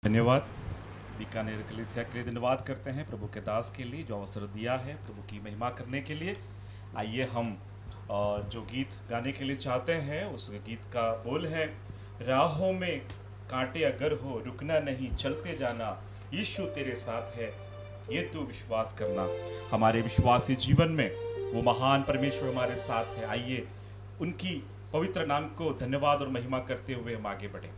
धन्यवाद। बीकानेर कलीसिया के लिए धन्यवाद करते हैं प्रभु के दास के लिए जो अवसर दिया है प्रभु की महिमा करने के लिए। आइए हम जो गीत गाने के लिए चाहते हैं उस गीत का बोल है, राहों में कांटे अगर हो रुकना नहीं चलते जाना, यीशु तेरे साथ है ये तू विश्वास करना। हमारे विश्वासी जीवन में वो महान परमेश्वर हमारे साथ है। आइए उनकी पवित्र नाम को धन्यवाद और महिमा करते हुए हम आगे बढ़ें।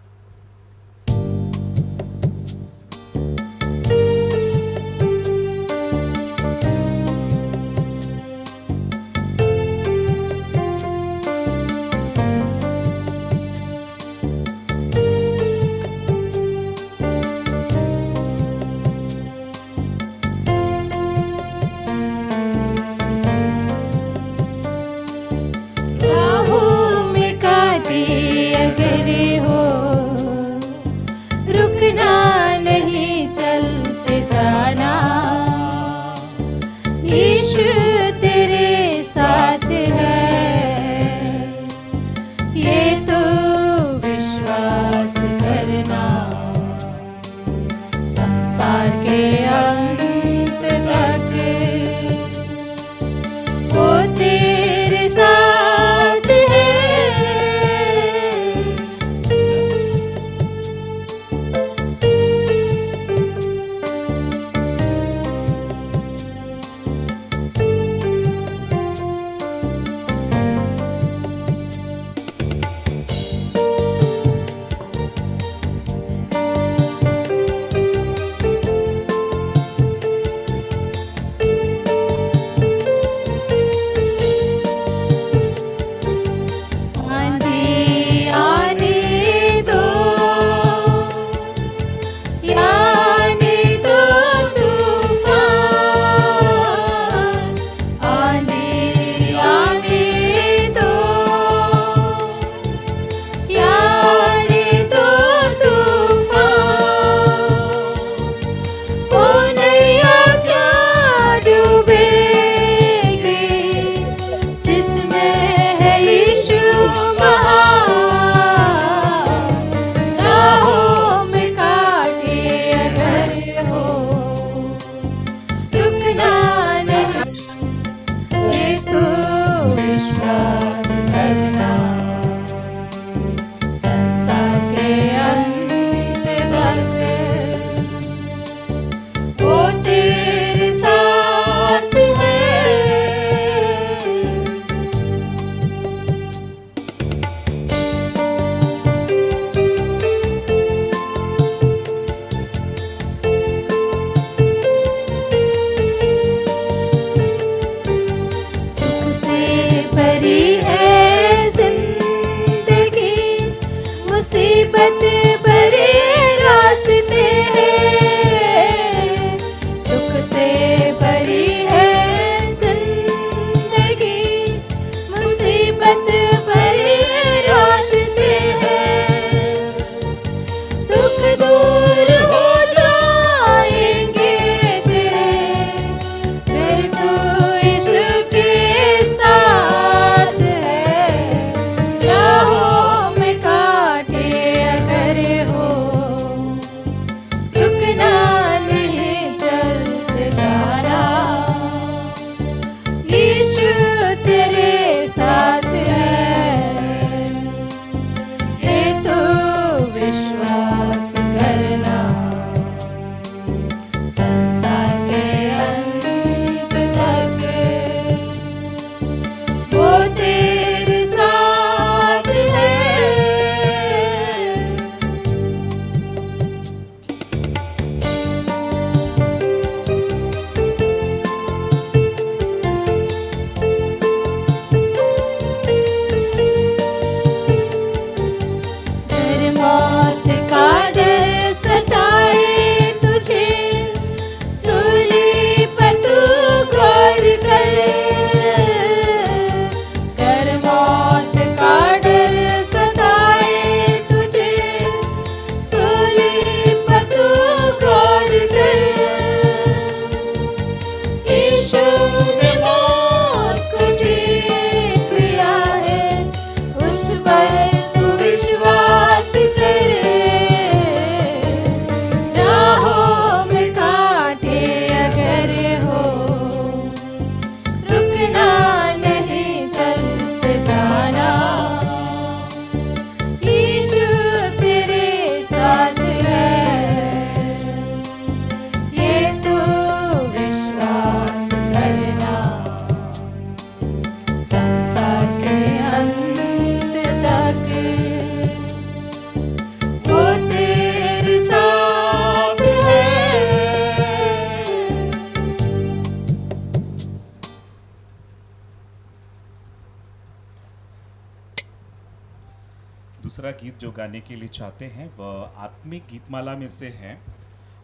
दूसरा गीत जो गाने के लिए चाहते हैं वह आत्मिक गीतमाला में से है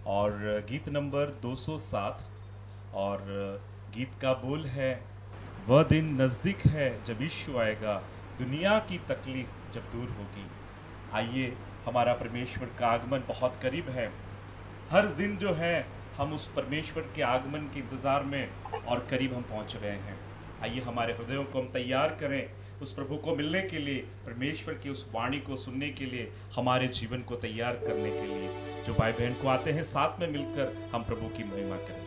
और गीत नंबर 207 और गीत का बोल है, वह दिन नज़दीक है जब यीशु आएगा, दुनिया की तकलीफ जब दूर होगी। आइए, हमारा परमेश्वर का आगमन बहुत करीब है। हर दिन जो है हम उस परमेश्वर के आगमन के इंतज़ार में और करीब हम पहुंच रहे हैं। आइए हमारे हृदयों को हम तैयार करें उस प्रभु को मिलने के लिए, परमेश्वर की उस वाणी को सुनने के लिए, हमारे जीवन को तैयार करने के लिए। जो भाई बहन को आते हैं, साथ में मिलकर हम प्रभु की महिमा करें।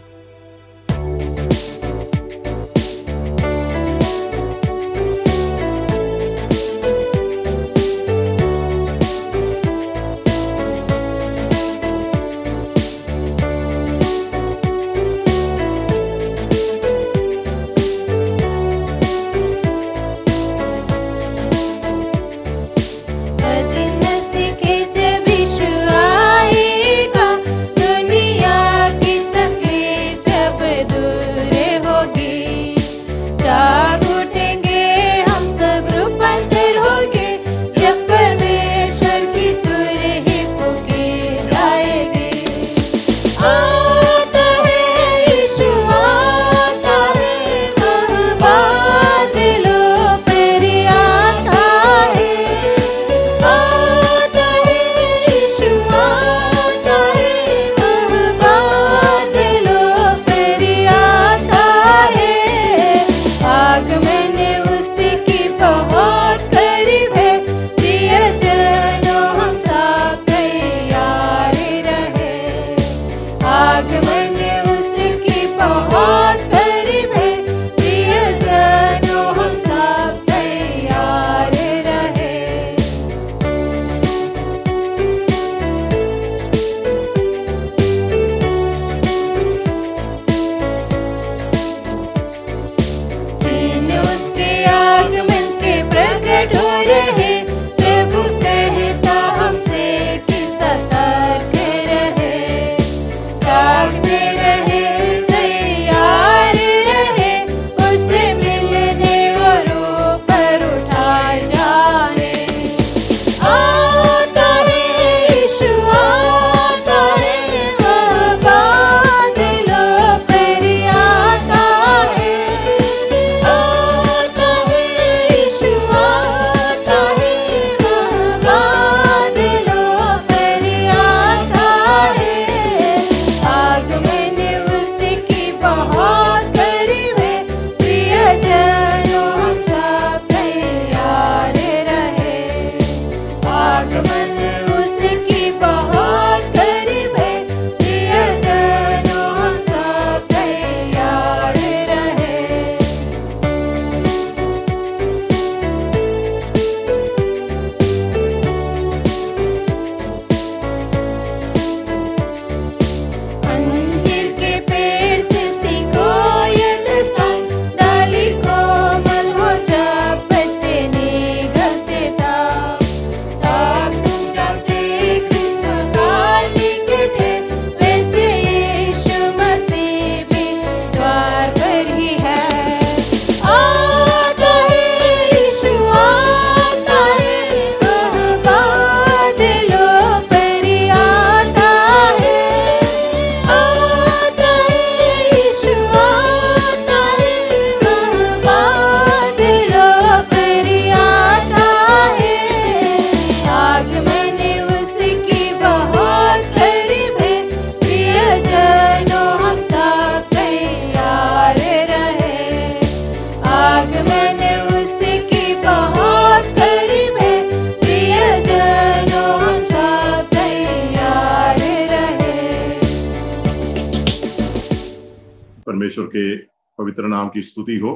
परमेश्वर के पवित्र नाम की स्तुति हो।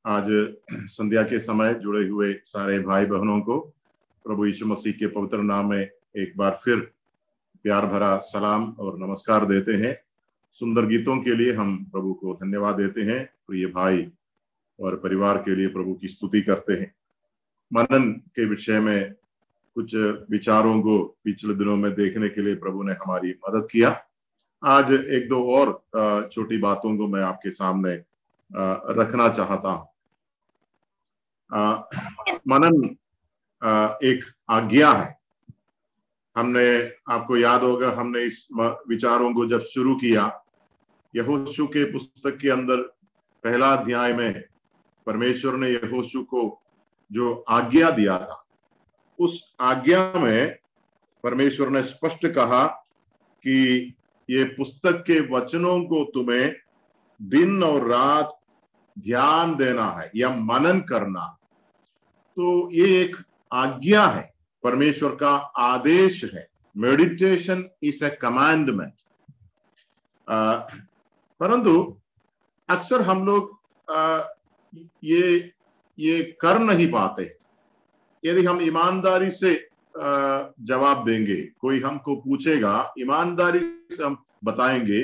आज संध्या के समय जुड़े हुए सारे भाई बहनों को प्रभु यीशु मसीह के पवित्र नाम में एक बार फिर प्यार भरा सलाम और नमस्कार देते हैं। सुंदर गीतों के लिए हम प्रभु को धन्यवाद देते हैं। प्रिय भाई और परिवार के लिए प्रभु की स्तुति करते हैं। मनन के विषय में कुछ विचारों को पिछले दिनों में देखने के लिए प्रभु ने हमारी मदद किया। आज एक दो और छोटी बातों को मैं आपके सामने रखना चाहता हूं। मनन एक आज्ञा है। हमने, आपको याद होगा, हमने इस विचारों को जब शुरू किया, यहोशू के पुस्तक के अंदर पहला अध्याय में परमेश्वर ने यहोशू को जो आज्ञा दिया था, उस आज्ञा में परमेश्वर ने स्पष्ट कहा कि ये पुस्तक के वचनों को तुम्हें दिन और रात ध्यान देना है या मनन करना। तो ये एक आज्ञा है, परमेश्वर का आदेश है। Meditation is a commandment. परंतु अक्सर हम लोग ये कर नहीं पाते। यदि हम ईमानदारी से जवाब देंगे, कोई हमको पूछेगा, ईमानदारी से हम बताएंगे,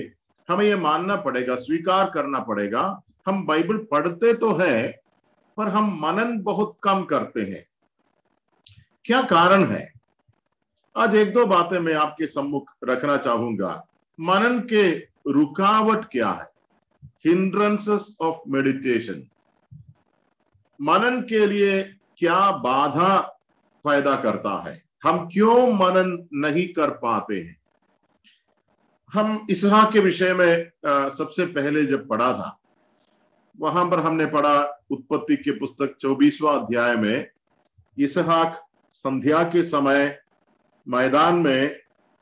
हमें ये मानना पड़ेगा, स्वीकार करना पड़ेगा, हम बाइबल पढ़ते तो है पर हम मनन बहुत कम करते हैं। क्या कारण है? आज एक दो बातें मैं आपके सम्मुख रखना चाहूंगा। मनन के रुकावट क्या है? Hindrances of meditation. मनन के लिए क्या बाधा पैदा करता है? हम क्यों मनन नहीं कर पाते हैं? हम इसहाक के विषय में सबसे पहले जब पढ़ा था, वहां पर हमने पढ़ा उत्पत्ति के पुस्तक 24वां अध्याय में, इसहाक संध्या के समय मैदान में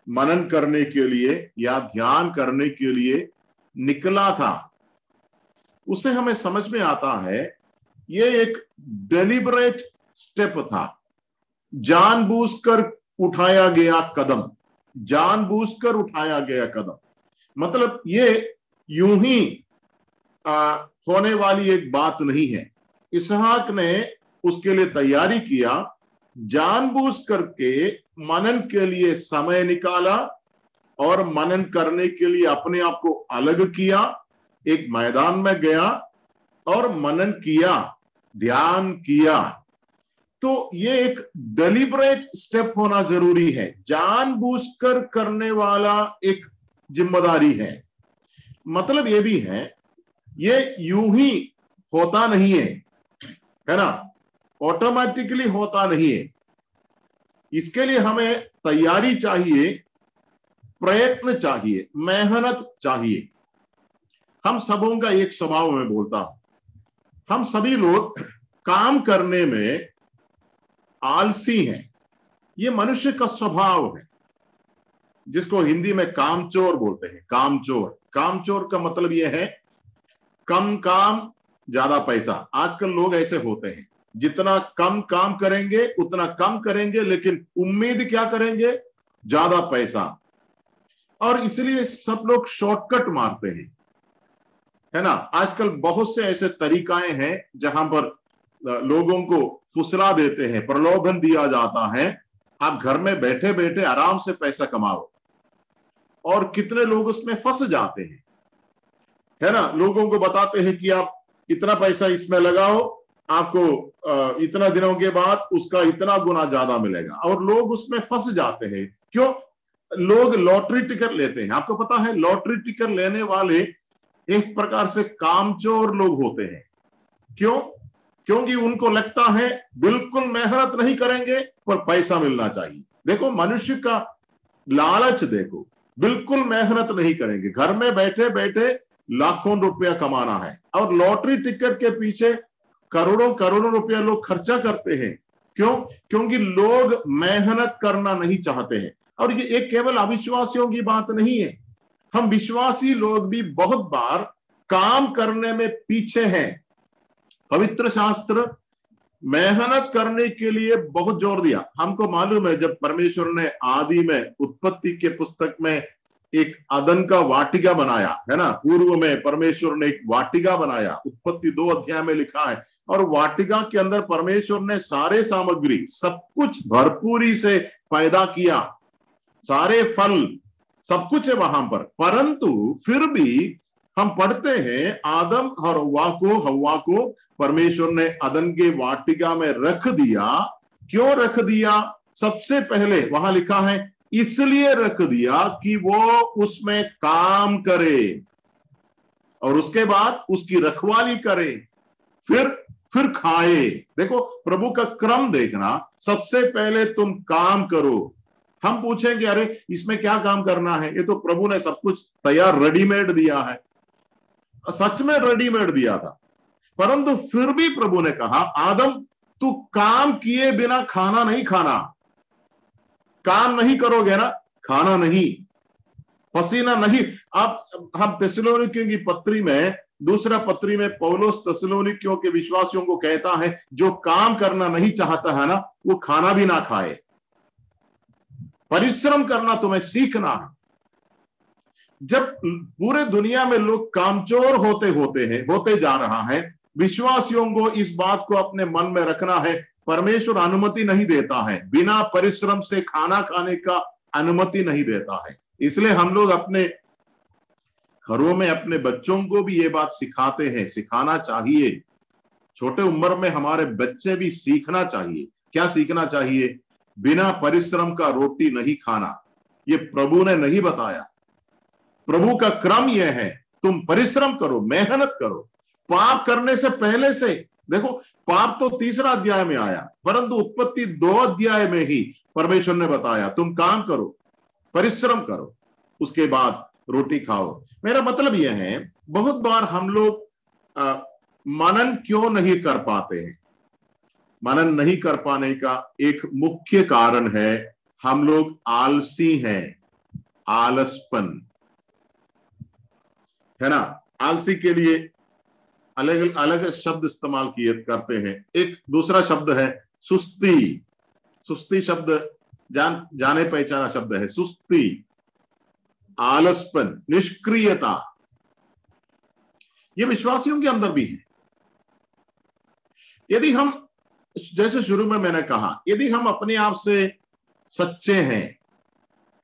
मनन करने के लिए या ध्यान करने के लिए निकला था। उससे हमें समझ में आता है ये एक डेलिबरेट स्टेप था, जानबूझकर उठाया गया कदम, जानबूझकर उठाया गया कदम। मतलब ये यूं ही होने वाली एक बात नहीं है। इसहाक ने उसके लिए तैयारी किया, जानबूझ करके मनन के लिए समय निकाला और मनन करने के लिए अपने आप को अलग किया, एक मैदान में गया और मनन किया, ध्यान किया। तो ये एक डेलिबरेट स्टेप होना जरूरी है, जानबूझकर करने वाला एक जिम्मेदारी है। मतलब ये भी है, ये यूं ही होता नहीं है ना, ऑटोमेटिकली होता नहीं है। इसके लिए हमें तैयारी चाहिए, प्रयत्न चाहिए, मेहनत चाहिए। हम सबों का एक स्वभाव में बोलता हूं, हम सभी लोग काम करने में आलसी हैं। ये मनुष्य का स्वभाव है, जिसको हिंदी में कामचोर बोलते हैं। कामचोर, कामचोर का मतलब यह है कम काम ज्यादा पैसा। आजकल लोग ऐसे होते हैं, जितना कम काम करेंगे उतना कम करेंगे, लेकिन उम्मीद क्या करेंगे? ज्यादा पैसा। और इसलिए सब लोग शॉर्टकट मारते हैं, है ना। आजकल बहुत से ऐसे तरीकाएं हैं जहां पर लोगों को फुसला देते हैं, प्रलोभन दिया जाता है, आप घर में बैठे बैठे आराम से पैसा कमाओ। और कितने लोग उसमें फंस जाते हैं, है ना। लोगों को बताते हैं कि आप इतना पैसा इसमें लगाओ, आपको इतना दिनों के बाद उसका इतना गुना ज्यादा मिलेगा, और लोग उसमें फंस जाते हैं। क्यों? लोग लॉटरी टिकट लेते हैं। आपको पता है, लॉटरी टिकट लेने वाले एक प्रकार से कामचोर लोग होते हैं। क्यों? क्योंकि उनको लगता है बिल्कुल मेहनत नहीं करेंगे पर पैसा मिलना चाहिए। देखो मनुष्य का लालच देखो, बिल्कुल मेहनत नहीं करेंगे, घर में बैठे बैठे लाखों रुपया कमाना है, और लॉटरी टिकट के पीछे करोड़ों करोड़ों रुपया लोग खर्चा करते हैं। क्यों? क्योंकि लोग मेहनत करना नहीं चाहते हैं। और ये एक केवल अविश्वासियों की बात नहीं है, हम विश्वासी लोग भी बहुत बार काम करने में पीछे हैं। पवित्र शास्त्र मेहनत करने के लिए बहुत जोर दिया। हमको मालूम है, जब परमेश्वर ने आदि में उत्पत्ति के पुस्तक में एक अदन का वाटिका बनाया, है ना, पूर्व में परमेश्वर ने एक वाटिका बनाया, उत्पत्ति 2 अध्याय में लिखा है। और वाटिका के अंदर परमेश्वर ने सारे सामग्री, सब कुछ भरपूरी से पैदा किया, सारे फल, सब कुछ है वहां पर। परंतु फिर भी हम पढ़ते हैं आदम और हव्वा को परमेश्वर ने अदन के वाटिका में रख दिया। क्यों रख दिया? सबसे पहले वहां लिखा है, इसलिए रख दिया कि वो उसमें काम करे और उसके बाद उसकी रखवाली करे। फिर फिर खाए। देखो प्रभु का क्रम देखना, सबसे पहले तुम काम करो। हम पूछेंगे अरे इसमें क्या काम करना है, ये तो प्रभु ने सब कुछ तैयार रेडीमेड दिया है। सच में रेडीमेड दिया था, परंतु फिर भी प्रभु ने कहा आदम तू काम किए बिना खाना नहीं खाना। काम नहीं करोगे ना, खाना नहीं, पसीना नहीं। आप हम थिस्सलुनीकियों की पत्री में, दूसरा पत्री में पौलुस थिस्सलुनीकियों के विश्वासियों को कहता है जो काम करना नहीं चाहता है ना, वो खाना भी ना खाए। परिश्रम करना तुम्हें सीखना है। जब पूरे दुनिया में लोग कामचोर होते जा रहा है, विश्वासियों को इस बात को अपने मन में रखना है, परमेश्वर अनुमति नहीं देता है, बिना परिश्रम से खाना खाने का अनुमति नहीं देता है। इसलिए हम लोग अपने घरों में अपने बच्चों को भी ये बात सिखाते हैं, सिखाना चाहिए। छोटे उम्र में हमारे बच्चे भी सीखना चाहिए। क्या सीखना चाहिए? बिना परिश्रम का रोटी नहीं खाना। ये प्रभु ने नहीं बताया। प्रभु का क्रम यह है, तुम परिश्रम करो, मेहनत करो। पाप करने से पहले से देखो, पाप तो 3रा अध्याय में आया, परंतु उत्पत्ति 2 अध्याय में ही परमेश्वर ने बताया तुम काम करो, परिश्रम करो, उसके बाद रोटी खाओ। मेरा मतलब यह है, बहुत बार हम लोग मनन क्यों नहीं कर पाते हैं? मनन नहीं कर पाने का एक मुख्य कारण है हम लोग आलसी हैं। आलसपन है ना। आलसी के लिए अलग अलग शब्द इस्तेमाल किए करते हैं। एक दूसरा शब्द है सुस्ती। सुस्ती शब्द जाने पहचाना शब्द है। सुस्ती, आलसपन, निष्क्रियता, ये विश्वासियों के अंदर भी है। यदि हम, जैसे शुरू में मैंने कहा, यदि हम अपने आप से सच्चे हैं,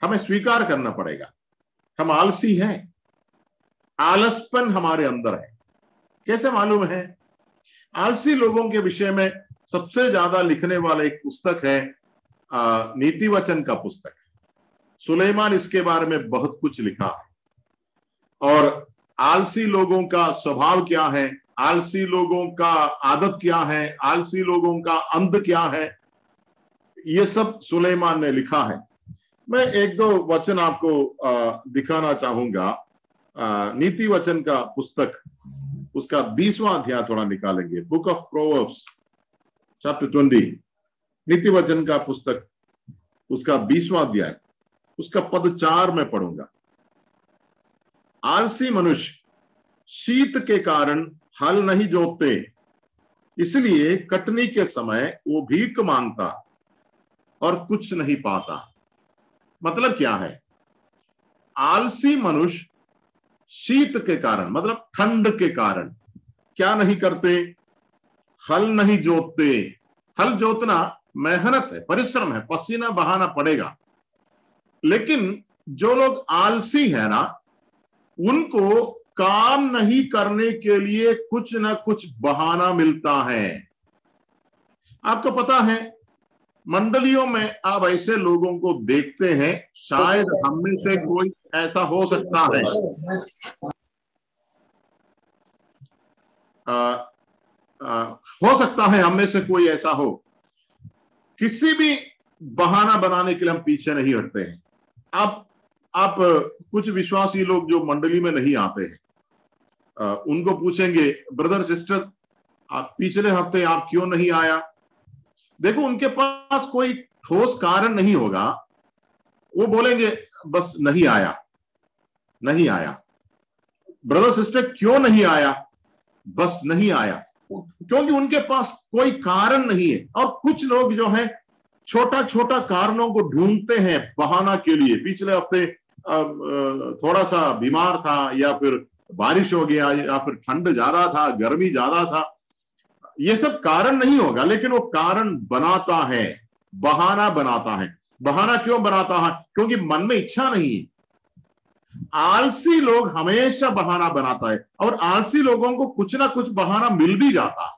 हमें स्वीकार करना पड़ेगा हम आलसी हैं। आलसपन हमारे अंदर है। कैसे मालूम है? आलसी लोगों के विषय में सबसे ज्यादा लिखने वाला एक पुस्तक है नीति वचन का पुस्तक। सुलेमान इसके बारे में बहुत कुछ लिखा है। और आलसी लोगों का स्वभाव क्या है, आलसी लोगों का आदत क्या है, आलसी लोगों का अंत क्या है, ये सब सुलेमान ने लिखा है। मैं 1-2 वचन आपको दिखाना चाहूंगा। नीति वचन का पुस्तक, उसका 20वां अध्याय थोड़ा निकालेंगे। बुक ऑफ प्रोवर्ब्स चैप्टर 20, नीति वचन का पुस्तक, उसका 20वां अध्याय, उसका पद 4 में पढ़ूंगा। आलसी मनुष्य शीत के कारण हल नहीं जोतते, इसलिए कटनी के समय वो भीख मांगता और कुछ नहीं पाता। मतलब क्या है? आलसी मनुष्य शीत के कारण, मतलब ठंड के कारण क्या नहीं करते? हल नहीं जोतते। हल जोतना मेहनत है, परिश्रम है, पसीना बहाना पड़ेगा। लेकिन जो लोग आलसी है ना, उनको काम नहीं करने के लिए कुछ ना कुछ बहाना मिलता है। आपको पता है, मंडलियों में आप ऐसे लोगों को देखते हैं, शायद हम में से कोई ऐसा हो सकता है। हो सकता है हम में से कोई ऐसा हो। किसी भी बहाना बनाने के लिए हम पीछे नहीं हटते हैं। आप कुछ विश्वासी लोग जो मंडली में नहीं आते हैं, उनको पूछेंगे, ब्रदर सिस्टर आप पिछले हफ्ते आप क्यों नहीं आया? देखो, उनके पास कोई ठोस कारण नहीं होगा। वो बोलेंगे बस नहीं आया, नहीं आया। ब्रदर सिस्टर क्यों नहीं आया? बस नहीं आया, क्योंकि उनके पास कोई कारण नहीं है। और कुछ लोग जो है छोटा छोटा कारणों को ढूंढते हैं बहाना के लिए। पिछले हफ्ते थोड़ा सा बीमार था, या फिर बारिश हो गया, या फिर ठंड ज्यादा था, गर्मी ज्यादा था। ये सब कारण नहीं होगा, लेकिन वो कारण बनाता है, बहाना बनाता है। बहाना क्यों बनाता है? क्योंकि मन में इच्छा नहीं है। आलसी लोग हमेशा बहाना बनाता है, और आलसी लोगों को कुछ ना कुछ बहाना मिल भी जाता है।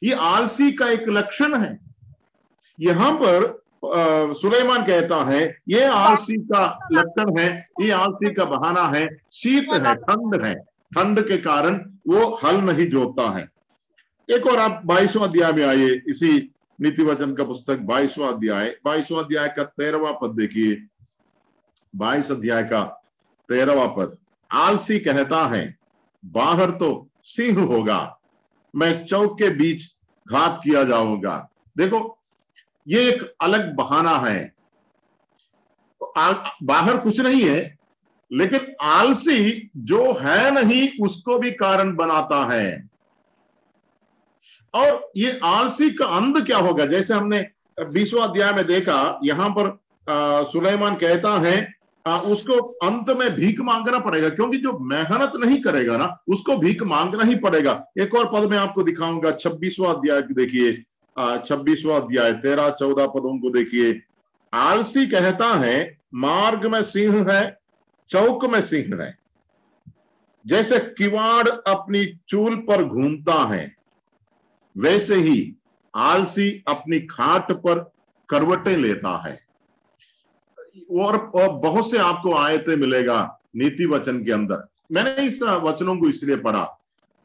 ये आलसी का एक लक्षण है। यहां पर सुलेमान कहता है ये आलसी का लक्षण है, ये आलसी का बहाना है। शीत है, ठंड है, ठंड के कारण वो हल नहीं जोतता है। एक और आप 22वां अध्याय में आइए, इसी नीति वचन का पुस्तक 22वां अध्याय का 13वां पद देखिए। 22 अध्याय का 13वां पद। आलसी कहता है बाहर तो सिंह होगा, मैं चौक के बीच घात किया जाऊंगा। देखो, ये एक अलग बहाना है। बाहर कुछ नहीं है, लेकिन आलसी जो है नहीं उसको भी कारण बनाता है। और ये आलसी का अंत क्या होगा? जैसे हमने 20वां अध्याय में देखा, यहां पर सुलेमान कहता है उसको अंत में भीख मांगना पड़ेगा, क्योंकि जो मेहनत नहीं करेगा ना उसको भीख मांगना ही पड़ेगा। एक और पद में आपको दिखाऊंगा, 26वां अध्याय देखिए, 26वां अध्याय 13-14 पदों को देखिए। आलसी कहता है मार्ग में सिंह है, चौक में सिंह है, जैसे किवाड़ अपनी चूल पर घूमता है वैसे ही आलसी अपनी खाट पर करवटें लेता है। और बहुत से आपको आयतें मिलेगा नीति वचन के अंदर। मैंने इस वचनों को इसलिए पढ़ा,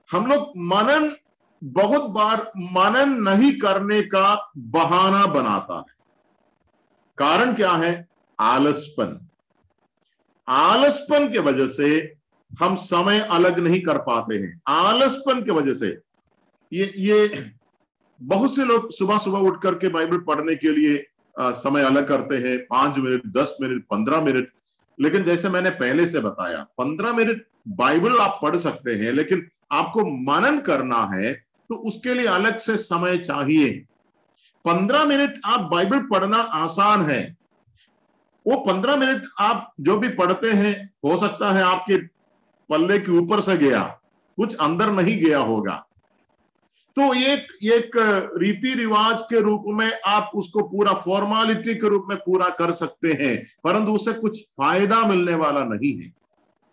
हम लोग बहुत बार मनन नहीं करने का बहाना बनाता है। कारण क्या है? आलसपन। आलसपन के वजह से हम समय अलग नहीं कर पाते हैं। आलसपन के वजह से ये बहुत से लोग सुबह सुबह उठ करके बाइबल पढ़ने के लिए समय अलग करते हैं, 5 मिनट, 10 मिनट, 15 मिनट। लेकिन जैसे मैंने पहले से बताया, 15 मिनट बाइबल आप पढ़ सकते हैं, लेकिन आपको मनन करना है तो उसके लिए अलग से समय चाहिए। 15 मिनट आप बाइबल पढ़ना आसान है। वो 15 मिनट आप जो भी पढ़ते हैं, हो सकता है आपके पल्ले के ऊपर से गया, कुछ अंदर नहीं गया होगा। तो एक रीति रिवाज के रूप में आप उसको पूरा फॉर्मालिटी के रूप में पूरा कर सकते हैं, परंतु उससे कुछ फायदा मिलने वाला नहीं है।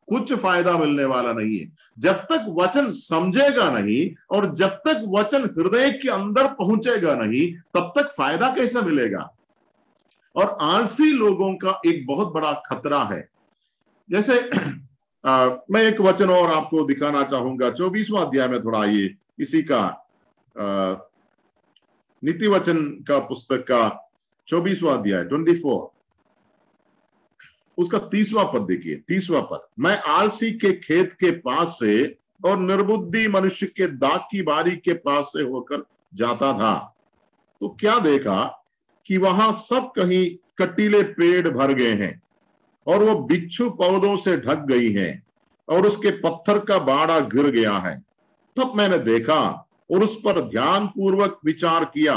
कुछ फायदा मिलने वाला नहीं है। जब तक वचन समझेगा नहीं और जब तक वचन हृदय के अंदर पहुंचेगा नहीं, तब तक फायदा कैसे मिलेगा? और आलसी लोगों का एक बहुत बड़ा खतरा है। जैसे मैं एक वचन और आपको दिखाना चाहूंगा, 24वां अध्याय में थोड़ा आइए, इसी का नीति वचन का पुस्तक का 24वां अध्याय 24, उसका 30वां पद देखिए। 30वां पद। मैं आलसी के खेत के पास से और निर्बुद्धि मनुष्य के दाख की बारी के पास से होकर जाता था, तो क्या देखा कि वहां सब कहीं कटीले पेड़ भर गए हैं और वो बिच्छू पौधों से ढक गई हैं और उसके पत्थर का बाड़ा गिर गया है। तब मैंने देखा और उस पर ध्यान पूर्वक विचार किया।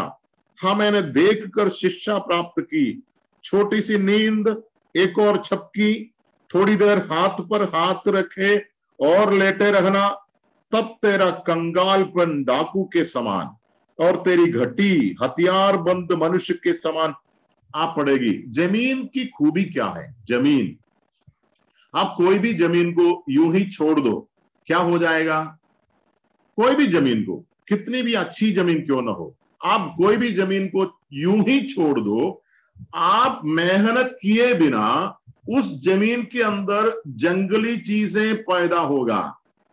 हाँ, मैंने देखकर शिक्षा प्राप्त की। छोटी सी नींद, एक और झपकी, थोड़ी देर हाथ पर हाथ रखे और लेटे रहना, तब तेरा कंगालपन डाकू के समान और तेरी घटी हथियार बंद मनुष्य के समान आ पड़ेगी। जमीन की खूबी क्या है? जमीन, आप कोई भी जमीन को यूं ही छोड़ दो, क्या हो जाएगा? कोई भी जमीन को, कितनी भी अच्छी जमीन क्यों ना हो, आप कोई भी जमीन को यूं ही छोड़ दो, आप मेहनत किए बिना उस जमीन के अंदर जंगली चीजें पैदा होगा।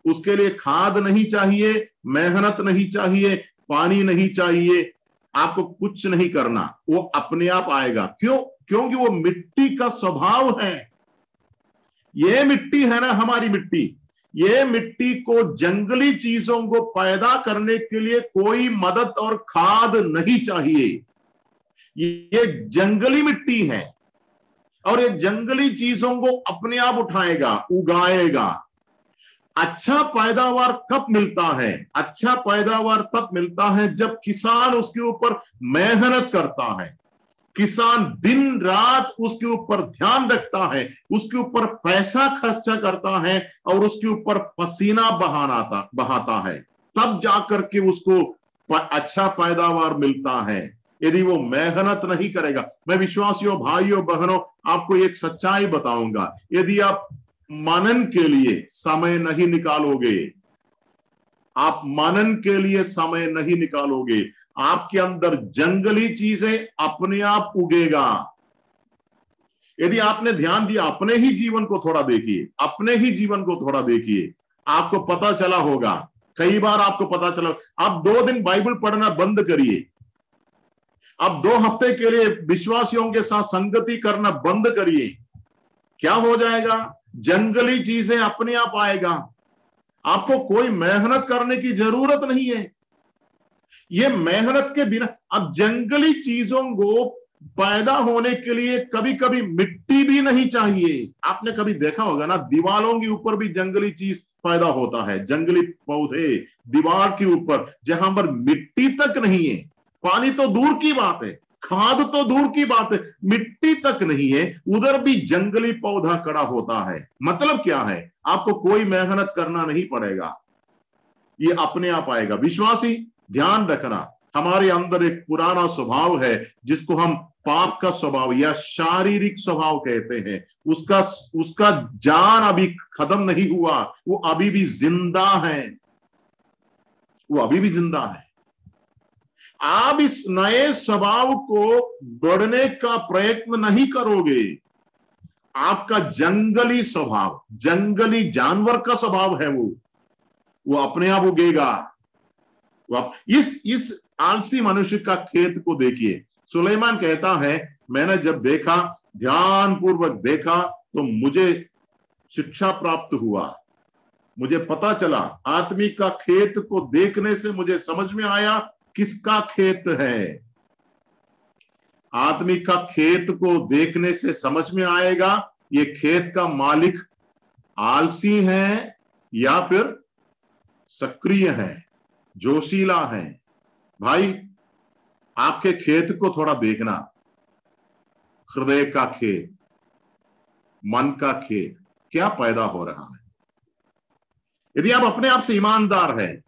उसके लिए खाद नहीं चाहिए, मेहनत नहीं चाहिए, पानी नहीं चाहिए, आपको कुछ नहीं करना, वो अपने आप आएगा। क्यों? क्योंकि वो मिट्टी का स्वभाव है। ये मिट्टी है ना, हमारी मिट्टी, ये मिट्टी को जंगली चीजों को पैदा करने के लिए कोई मदद और खाद नहीं चाहिए। ये जंगली मिट्टी है और ये जंगली चीजों को अपने आप उठाएगा, उगाएगा। अच्छा पैदावार कब मिलता है? अच्छा पैदावार तब मिलता है जब किसान उसके ऊपर मेहनत करता है, किसान दिन रात उसके ऊपर ध्यान रखता है, उसके ऊपर पैसा खर्चा करता है और उसके ऊपर पसीना बहाता है, तब जाकर के उसको अच्छा पैदावार मिलता है। यदि वो मेहनत नहीं करेगा, मैं विश्वासियों भाइयों बहनों आपको एक सच्चाई बताऊंगा, यदि आप मनन के लिए समय नहीं निकालोगे, आप मनन के लिए समय नहीं निकालोगे, आपके अंदर जंगली चीजें अपने आप उगेगा। यदि आपने ध्यान दिया, अपने ही जीवन को थोड़ा देखिए, अपने ही जीवन को थोड़ा देखिए, आपको पता चला होगा कई बार आपको पता चला, आप 2 दिन बाइबल पढ़ना बंद करिए, आप 2 हफ्ते के लिए विश्वासियों के साथ संगति करना बंद करिए, क्या हो जाएगा? जंगली चीजें अपने आप आएगा। आपको कोई मेहनत करने की जरूरत नहीं है। ये मेहनत के बिना, अब जंगली चीजों को पैदा होने के लिए कभी कभी मिट्टी भी नहीं चाहिए। आपने कभी देखा होगा ना, दीवारों के ऊपर भी जंगली चीज पैदा होता है, जंगली पौधे दीवार के ऊपर, जहां पर मिट्टी तक नहीं है, पानी तो दूर की बात है, खाद तो दूर की बात है, मिट्टी तक नहीं है, उधर भी जंगली पौधा खड़ा होता है। मतलब क्या है? आपको कोई मेहनत करना नहीं पड़ेगा, ये अपने आप आएगा। विश्वासी, ध्यान रखना, हमारे अंदर एक पुराना स्वभाव है जिसको हम पाप का स्वभाव या शारीरिक स्वभाव कहते हैं। उसका जान अभी खत्म नहीं हुआ, वो अभी भी जिंदा है, वो अभी भी जिंदा है। आप इस नए स्वभाव को बढ़ने का प्रयत्न नहीं करोगे, आपका जंगली स्वभाव, जंगली जानवर का स्वभाव है, वो अपने आप उगेगा। इस आलसी मनुष्य का खेत को देखिए। सुलेमान कहता है, मैंने जब देखा, ध्यान पूर्वक देखा, तो मुझे शिक्षा प्राप्त हुआ, मुझे पता चला, आत्मिक का खेत को देखने से मुझे समझ में आया किसका खेत है। आत्मिक का खेत को देखने से समझ में आएगा ये खेत का मालिक आलसी है या फिर सक्रिय है, जोशीला है। भाई, आपके खेत को थोड़ा देखना, हृदय का खेत, मन का खेत क्या पैदा हो रहा है। यदि आप अपने आप से ईमानदार हैं,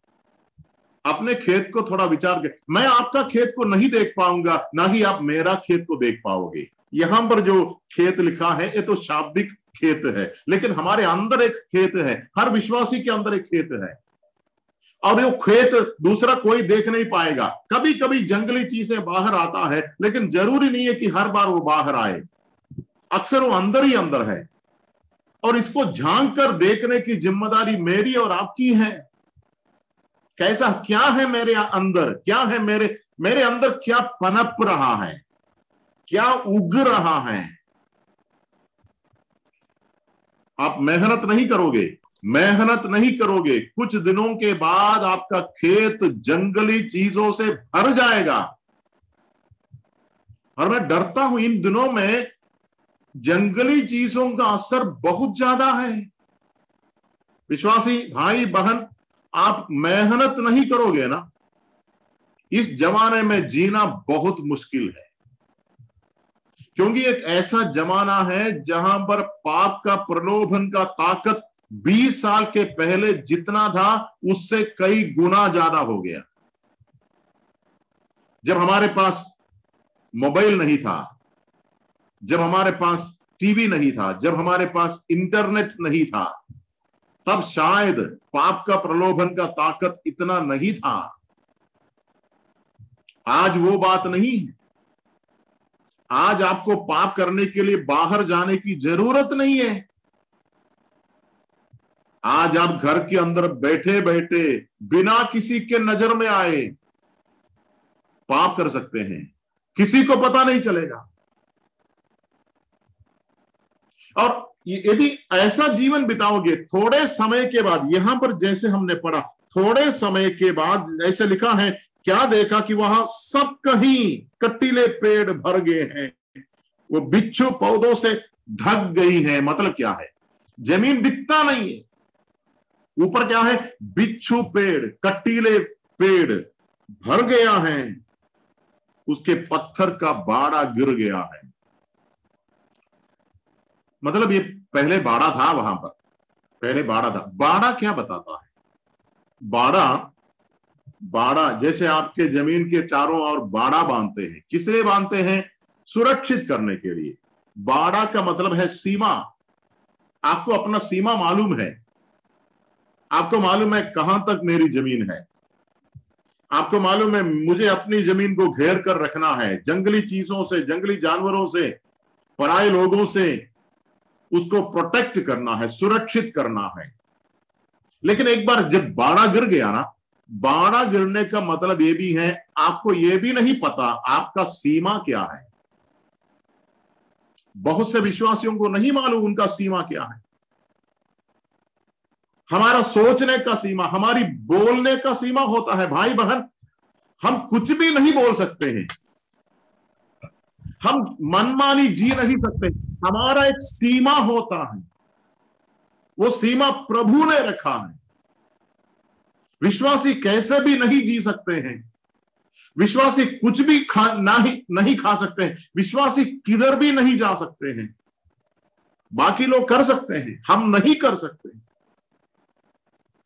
अपने खेत को थोड़ा विचार कर, मैं आपका खेत को नहीं देख पाऊंगा, ना ही आप मेरा खेत को देख पाओगे। यहां पर जो खेत लिखा है ये तो शाब्दिक खेत है, लेकिन हमारे अंदर एक खेत है, हर विश्वासी के अंदर एक खेत है, और वो खेत दूसरा कोई देख नहीं पाएगा। कभी कभी जंगली चीजें बाहर आता है, लेकिन जरूरी नहीं है कि हर बार वो बाहर आए, अक्सर वो अंदर ही अंदर है, और इसको झांक कर देखने की जिम्मेदारी मेरी और आपकी है। कैसा, क्या है मेरे अंदर, क्या है मेरे अंदर, क्या पनप रहा है, क्या उग रहा है। आप मेहनत नहीं करोगे, मेहनत नहीं करोगे, कुछ दिनों के बाद आपका खेत जंगली चीजों से भर जाएगा। और मैं डरता हूं इन दिनों में जंगली चीजों का असर बहुत ज्यादा है। विश्वासी भाई बहन, आप मेहनत नहीं करोगे ना, इस जमाने में जीना बहुत मुश्किल है, क्योंकि एक ऐसा जमाना है जहां पर पाप का प्रलोभन का ताकत 20 साल के पहले जितना था उससे कई गुना ज्यादा हो गया। जब हमारे पास मोबाइल नहीं था, जब हमारे पास टीवी नहीं था, जब हमारे पास इंटरनेट नहीं था, तब शायद पाप का प्रलोभन का ताकत इतना नहीं था। आज वो बात नहीं है। आज आपको पाप करने के लिए बाहर जाने की जरूरत नहीं है। आज आप घर के अंदर बैठे बैठे बिना किसी के नजर में आए पाप कर सकते हैं, किसी को पता नहीं चलेगा। और यदि ऐसा जीवन बिताओगे, थोड़े समय के बाद, यहां पर जैसे हमने पढ़ा, थोड़े समय के बाद ऐसे लिखा है, क्या देखा कि वहां सब कहीं कटीले पेड़ भर गए हैं, वो बिच्छू पौधों से ढक गई है। मतलब क्या है? जमीन दिखता नहीं है, ऊपर क्या है? बिच्छू पेड़, कटीले पेड़ भर गया है, उसके पत्थर का बाड़ा गिर गया है। मतलब ये पहले बाड़ा था, वहां पर पहले बाड़ा था। बाड़ा क्या बताता है? बाड़ा जैसे आपके जमीन के चारों ओर बाड़ा बांधते हैं, किस लिए बांधते हैं? सुरक्षित करने के लिए। बाड़ा का मतलब है सीमा। आपको अपना सीमा मालूम है, आपको मालूम है कहां तक मेरी जमीन है, आपको मालूम है मुझे अपनी जमीन को घेर कर रखना है, जंगली चीजों से, जंगली जानवरों से, पराये लोगों से उसको प्रोटेक्ट करना है, सुरक्षित करना है। लेकिन एक बार जब बाड़ा गिर गया ना, बाड़ा गिरने का मतलब ये भी है, आपको ये भी नहीं पता आपका सीमा क्या है। बहुत से विश्वासियों को नहीं मालूम उनका सीमा क्या है। हमारा सोचने का सीमा, हमारी बोलने का सीमा होता है। भाई बहन, हम कुछ भी नहीं बोल सकते हैं, हम मनमानी जी नहीं सकते। हमारा एक सीमा होता है, वो सीमा प्रभु ने रखा है। विश्वासी कैसे भी नहीं जी सकते हैं, विश्वासी कुछ भी नहीं खा सकते हैं, विश्वासी किधर भी नहीं जा सकते हैं। बाकी लोग कर सकते हैं, हम नहीं कर सकते।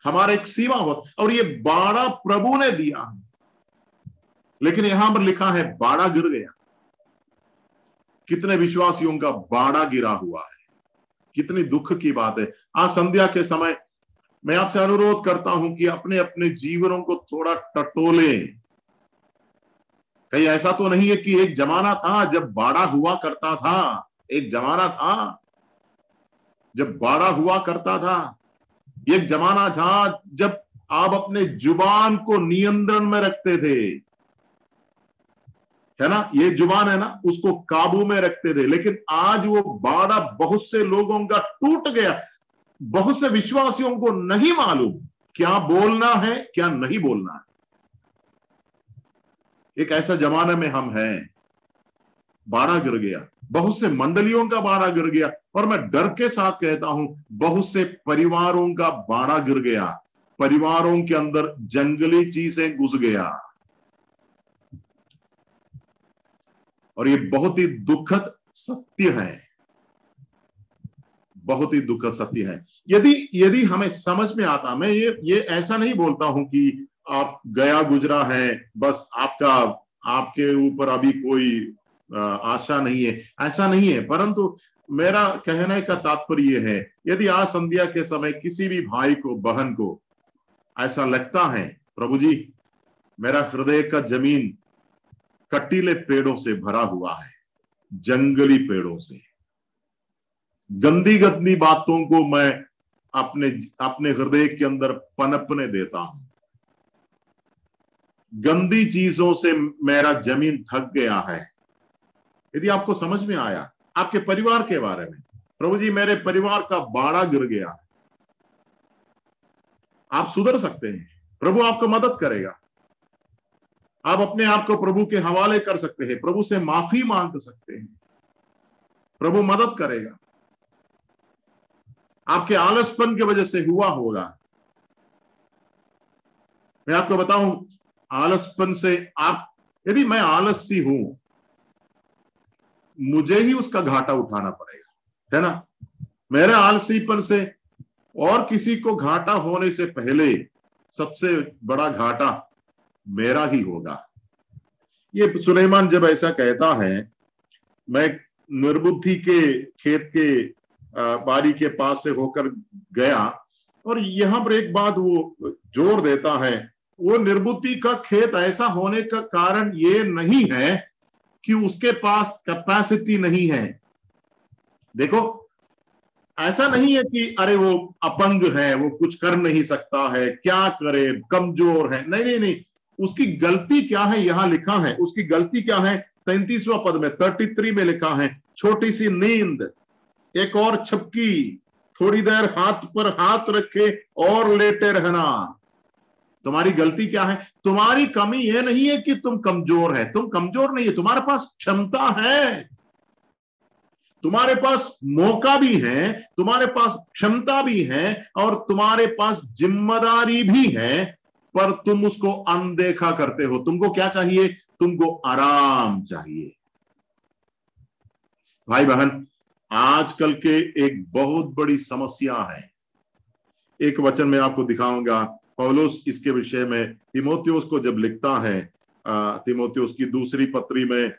हमारा एक सीमा होता, और ये बाड़ा प्रभु ने दिया है। लेकिन यहां पर लिखा है बाड़ा गिर गया। कितने विश्वासियों का बाड़ा गिरा हुआ है, कितनी दुख की बात है। आज संध्या के समय मैं आपसे अनुरोध करता हूं कि अपने अपने जीवनों को थोड़ा टटोलें। कहीं ऐसा तो नहीं है कि एक जमाना था जब बाड़ा हुआ करता था, एक जमाना था जब बाड़ा हुआ करता था, एक जमाना था जब आप अपने जुबान को नियंत्रण में रखते थे, है ना, ये जुबान है ना, उसको काबू में रखते थे। लेकिन आज वो बाड़ा बहुत से लोगों का टूट गया। बहुत से विश्वासियों को नहीं मालूम क्या बोलना है, क्या नहीं बोलना है। एक ऐसा जमाने में हम हैं, बाड़ा गिर गया, बहुत से मंडलियों का बाड़ा गिर गया, और मैं डर के साथ कहता हूं बहुत से परिवारों का बाड़ा गिर गया। परिवारों के अंदर जंगली चीजें घुस गया, और ये बहुत ही दुखद सत्य है, बहुत ही दुखद सत्य है। यदि हमें समझ में आता, मैं ये ऐसा नहीं बोलता हूं कि आप गया गुजरा है, बस आपके ऊपर अभी कोई आशा नहीं है, ऐसा नहीं है। परंतु मेरा कहने का तात्पर्य है, यदि आज संध्या के समय किसी भी भाई को, बहन को ऐसा लगता है, प्रभु जी मेरा हृदय का जमीन कटीले पेड़ों से भरा हुआ है, जंगली पेड़ों से, गंदी गंदी बातों को मैं अपने हृदय के अंदर पनपने देता हूं, गंदी चीजों से मेरा जमीन थक गया है। यदि आपको समझ में आया आपके परिवार के बारे में, प्रभु जी मेरे परिवार का बाड़ा गिर गया, आप सुधर सकते हैं, प्रभु आपको मदद करेगा। आप अपने आप को प्रभु के हवाले कर सकते हैं, प्रभु से माफी मांग सकते हैं, प्रभु मदद करेगा। आपके आलसपन की वजह से हुआ होगा, मैं आपको बताऊं, आलसपन से यदि मैं आलसी हूं, मुझे ही उसका घाटा उठाना पड़ेगा, है ना। मेरे आलसीपन से और किसी को घाटा होने से पहले सबसे बड़ा घाटा मेरा ही होगा। ये सुलेमान जब ऐसा कहता है, मैं निर्बुद्धि के खेत के बारी के पास से होकर गया, और यहां पर एक बात वो जोर देता है, वो निर्बुद्धि का खेत ऐसा होने का कारण ये नहीं है कि उसके पास कैपेसिटी नहीं है। देखो, ऐसा नहीं है कि अरे वो अपंग है, वो कुछ कर नहीं सकता है, क्या करे, कमजोर है। नहीं नहीं नहीं, उसकी गलती क्या है यहां लिखा है, उसकी गलती क्या है 33वां पद में, 33 में लिखा है, छोटी सी नींद, एक और छपकी, थोड़ी देर हाथ पर हाथ रखे और लेटे रहना। तुम्हारी गलती क्या है? तुम्हारी कमी यह नहीं है कि तुम कमजोर है, तुम कमजोर नहीं है, तुम्हारे पास क्षमता है, तुम्हारे पास मौका भी है, तुम्हारे पास क्षमता भी है, और तुम्हारे पास जिम्मेदारी भी है, पर तुम उसको अनदेखा करते हो। तुमको क्या चाहिए? तुमको आराम चाहिए। भाई बहन, आजकल के एक बहुत बड़ी समस्या है, एक वचन में आपको दिखाऊंगा, पौलुस इसके विषय में तीमुथियुस को जब लिखता है, तीमुथियुस की दूसरी पत्री में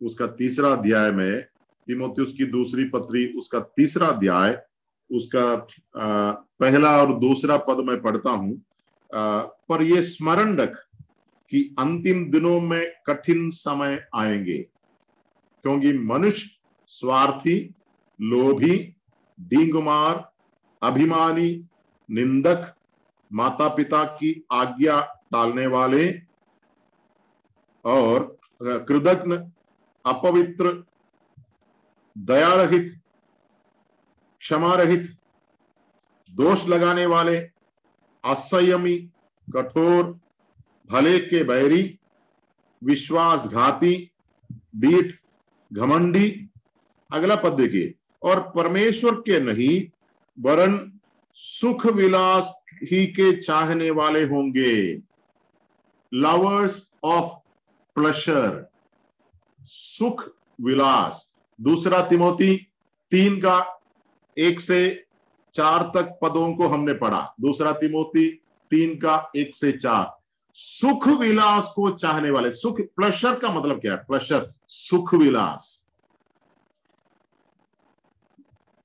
उसका 3रा अध्याय में, तीमुथियुस की दूसरी पत्री उसका 3रा अध्याय, उसका पहला और दूसरा पद में पढ़ता हूं, पर ये स्मरण रख कि अंतिम दिनों में कठिन समय आएंगे, क्योंकि मनुष्य स्वार्थी, लोभी, डींगमार, अभिमानी, निंदक, माता पिता की आज्ञा टालने वाले और कृतघ्न, अपवित्र, दयारहित, क्षमा रहित, दोष लगाने वाले, असंयमी, कठोर, भले के बैरी, विश्वासघाती, ढीठ, घमंडी। अगला पद देखिए, और परमेश्वर के नहीं वरन सुख विलास ही के चाहने वाले होंगे, लवर्स ऑफ प्लेजर, सुख विलास। दूसरा तिमोथी 3 का 1 से 4 तक पदों को हमने पढ़ा। दूसरा तिमोथी 3 का 1 से 4, सुख विलास को चाहने वाले। सुख, प्लेजर का मतलब क्या है? प्लेजर, सुख विलास।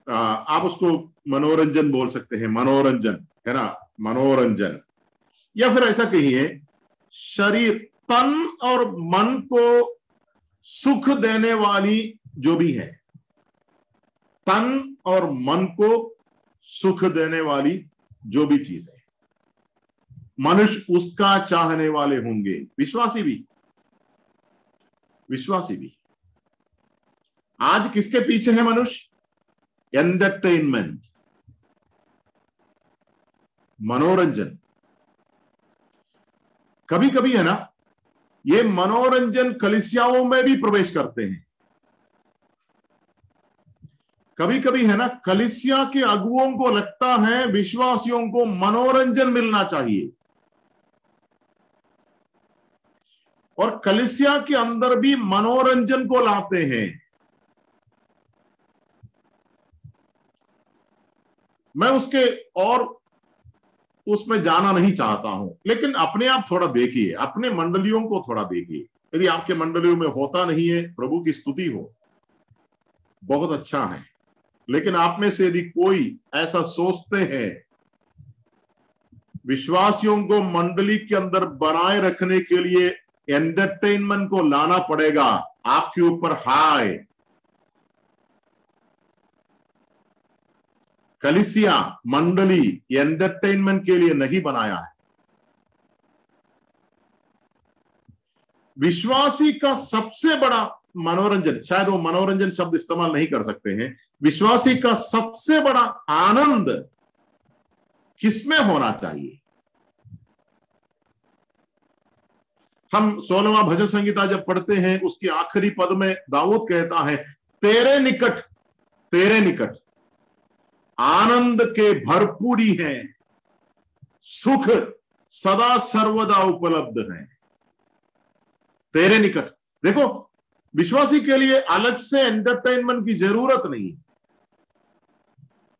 आप उसको मनोरंजन बोल सकते हैं, मनोरंजन है ना, मनोरंजन। या फिर ऐसा कहिए, शरीर, तन और मन को सुख देने वाली जो भी है, तन और मन को सुख देने वाली जो भी चीज है, मनुष्य उसका चाहने वाले होंगे। विश्वासी भी, विश्वासी भी। आज किसके पीछे है मनुष्य? एंटरटेनमेंट, मनोरंजन। कभी कभी है ना, ये मनोरंजन कलीसियाओं में भी प्रवेश करते हैं। कभी कभी है ना, कलीसिया के अगुओं को लगता है विश्वासियों को मनोरंजन मिलना चाहिए, और कलीसिया के अंदर भी मनोरंजन को लाते हैं। मैं उसके और उसमें जाना नहीं चाहता हूं, लेकिन अपने आप थोड़ा देखिए, अपने मंडलियों को थोड़ा देखिए। यदि आपके मंडलियों में होता नहीं है, प्रभु की स्तुति हो, बहुत अच्छा है। लेकिन आप में से यदि कोई ऐसा सोचते हैं विश्वासियों को मंडली के अंदर बनाए रखने के लिए एंटरटेनमेंट को लाना पड़ेगा, आपके ऊपर हाय। कलीसिया, मंडली एंटरटेनमेंट के लिए नहीं बनाया है। विश्वासी का सबसे बड़ा मनोरंजन, शायद वो मनोरंजन शब्द इस्तेमाल नहीं कर सकते हैं, विश्वासी का सबसे बड़ा आनंद किसमें होना चाहिए? हम 16वां भजन संहिता जब पढ़ते हैं, उसके आखिरी पद में दाऊद कहता है, तेरे निकट, तेरे निकट आनंद के भरपूरी है, सुख सदा सर्वदा उपलब्ध है। तेरे निकट। देखो, विश्वासी के लिए अलग से एंटरटेनमेंट की जरूरत नहीं,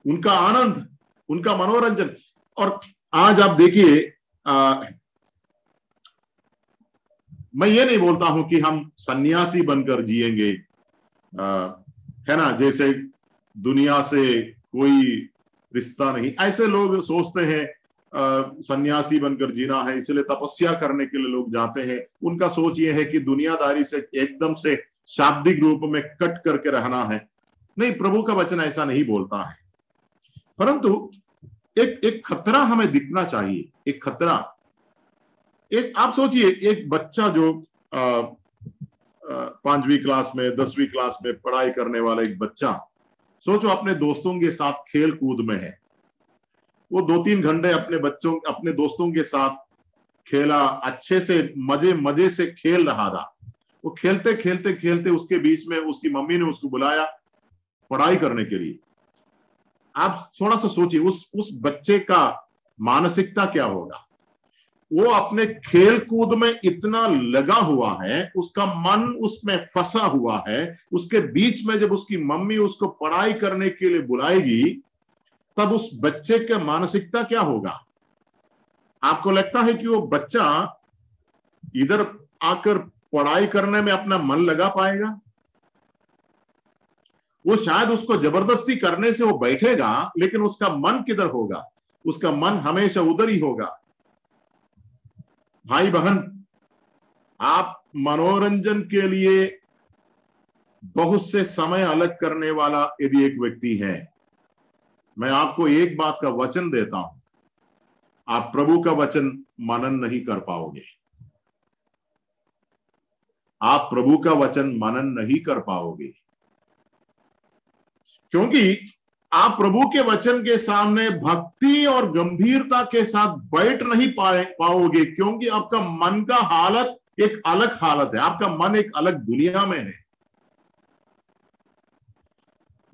उनका आनंद, उनका मनोरंजन। और आज आप देखिए, मैं ये नहीं बोलता हूं कि हम सन्यासी बनकर जिएंगे, है ना, जैसे दुनिया से कोई रिश्ता नहीं। ऐसे लोग सोचते हैं सन्यासी बनकर जीना है, इसलिए तपस्या करने के लिए लोग जाते हैं। उनका सोच ये है कि दुनियादारी से एकदम से शाब्दिक रूप में कट करके रहना है। नहीं, प्रभु का वचन ऐसा नहीं बोलता है। परंतु एक खतरा हमें दिखना चाहिए, एक खतरा। एक आप सोचिए, एक बच्चा जो 5वीं क्लास में, 10वीं क्लास में पढ़ाई करने वाला एक बच्चा, सोचो अपने दोस्तों के साथ खेल कूद में है। वो 2-3 घंटे अपने दोस्तों के साथ खेला, अच्छे से मजे से खेल रहा था। वो खेलते खेलते खेलते उसके बीच में उसकी मम्मी ने उसको बुलाया पढ़ाई करने के लिए। आप थोड़ा सा सोचिए, उस बच्चे का मानसिकता क्या होगा? वो अपने खेल कूद में इतना लगा हुआ है, उसका मन उसमें फंसा हुआ है। उसके बीच में जब उसकी मम्मी उसको पढ़ाई करने के लिए बुलाएगी, तब उस बच्चे का मानसिकता क्या होगा? आपको लगता है कि वो बच्चा इधर आकर पढ़ाई करने में अपना मन लगा पाएगा? वो शायद उसको जबरदस्ती करने से वो बैठेगा, लेकिन उसका मन किधर होगा? उसका मन हमेशा उधर ही होगा। भाई बहन, आप मनोरंजन के लिए बहुत से समय अलग करने वाला यदि एक व्यक्ति है, मैं आपको एक बात का वचन देता हूं, आप प्रभु का वचन मनन नहीं कर पाओगे। आप प्रभु का वचन मनन नहीं कर पाओगे, क्योंकि आप प्रभु के वचन के सामने भक्ति और गंभीरता के साथ बैठ नहीं पाओगे, क्योंकि आपका मन का हालत एक अलग हालत है। आपका मन एक अलग दुनिया में है।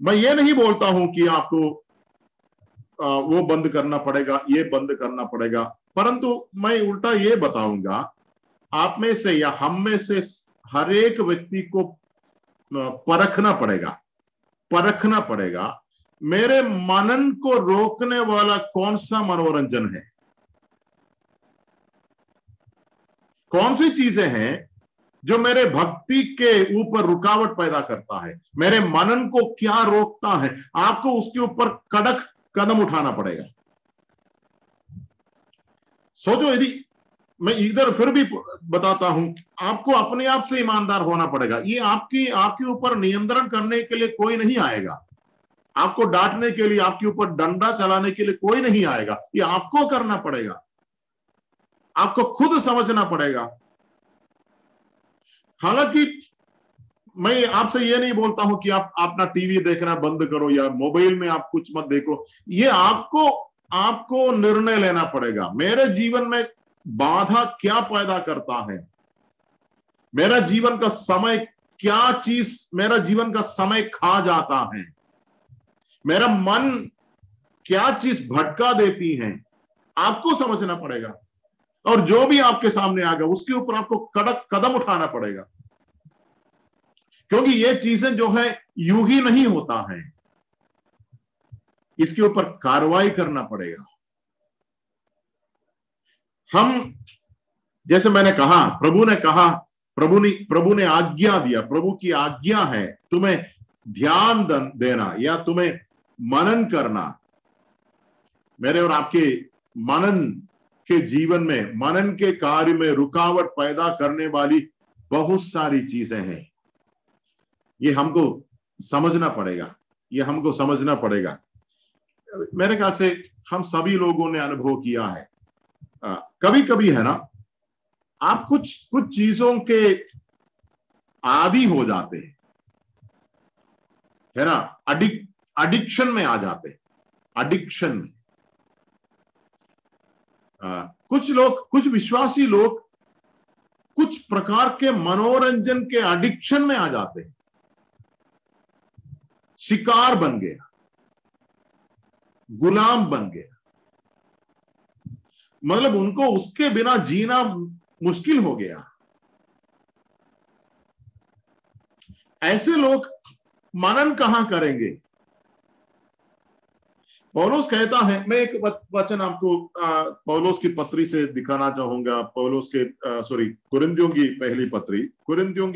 मैं ये नहीं बोलता हूं कि आपको वो बंद करना पड़ेगा, ये बंद करना पड़ेगा, परंतु मैं उल्टा ये बताऊंगा, आप में से या हम में से हर एक व्यक्ति को परखना पड़ेगा मेरे मनन को रोकने वाला कौन सा मनोरंजन है, कौन सी चीजें हैं जो मेरे भक्ति के ऊपर रुकावट पैदा करता है, मेरे मनन को क्या रोकता है। आपको उसके ऊपर कड़क कदम उठाना पड़ेगा। सोचो, यदि मैं इधर फिर भी बताता हूं, आपको अपने आप से ईमानदार होना पड़ेगा। ये आपके ऊपर नियंत्रण करने के लिए कोई नहीं आएगा, आपको डांटने के लिए, आपके ऊपर डंडा चलाने के लिए कोई नहीं आएगा। ये आपको करना पड़ेगा, आपको खुद समझना पड़ेगा। हालांकि मैं आपसे ये नहीं बोलता हूं कि आप अपना टीवी देखना बंद करो या मोबाइल में आप कुछ मत देखो। ये आपको निर्णय लेना पड़ेगा। मेरे जीवन में बाधा क्या पैदा करता है, मेरा जीवन का समय क्या चीज मेरा जीवन का समय खा जाता है, मेरा मन क्या चीज भटका देती है, आपको समझना पड़ेगा। और जो भी आपके सामने आ गया उसके ऊपर आपको कड़क कदम उठाना पड़ेगा, क्योंकि ये चीजें जो है यूं ही नहीं होता है, इसके ऊपर कार्रवाई करना पड़ेगा। हम, जैसे मैंने कहा, प्रभु ने आज्ञा दिया, प्रभु की आज्ञा है तुम्हें ध्यान देना या तुम्हें मनन करना। मेरे और आपके मनन के जीवन में, मनन के कार्य में रुकावट पैदा करने वाली बहुत सारी चीजें हैं। ये हमको समझना पड़ेगा। मेरे ख्याल से हम सभी लोगों ने अनुभव किया है। कभी कभी है ना, आप कुछ चीजों के आदी हो जाते हैं, है ना, एडिक्शन में आ जाते हैं, एडिक्शन में। कुछ विश्वासी लोग कुछ प्रकार के मनोरंजन के एडिक्शन में आ जाते हैं, शिकार बन गया, गुलाम बन गया, मतलब उनको उसके बिना जीना मुश्किल हो गया। ऐसे लोग मनन कहां करेंगे? पौलुस कहता है, मैं एक वचन आपको पौलुस की पत्री से दिखाना चाहूंगा। कुरिन्थियों की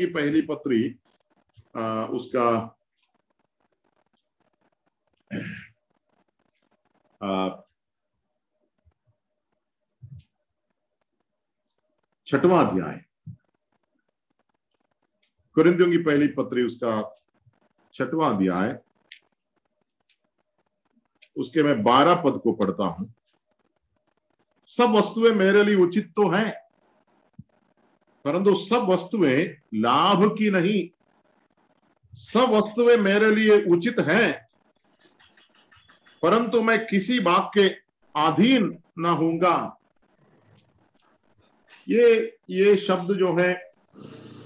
पहली पत्री उसका 6वां अध्याय, कुरिन्थियों की पहली पत्री उसका 6वां अध्याय, उसके मैं 12 पद को पढ़ता हूं। सब वस्तुएं मेरे लिए उचित तो हैं, परंतु सब वस्तुएं लाभ की नहीं। सब वस्तुएं मेरे लिए उचित हैं, परंतु मैं किसी बात के अधीन न होऊंगा। ये शब्द जो है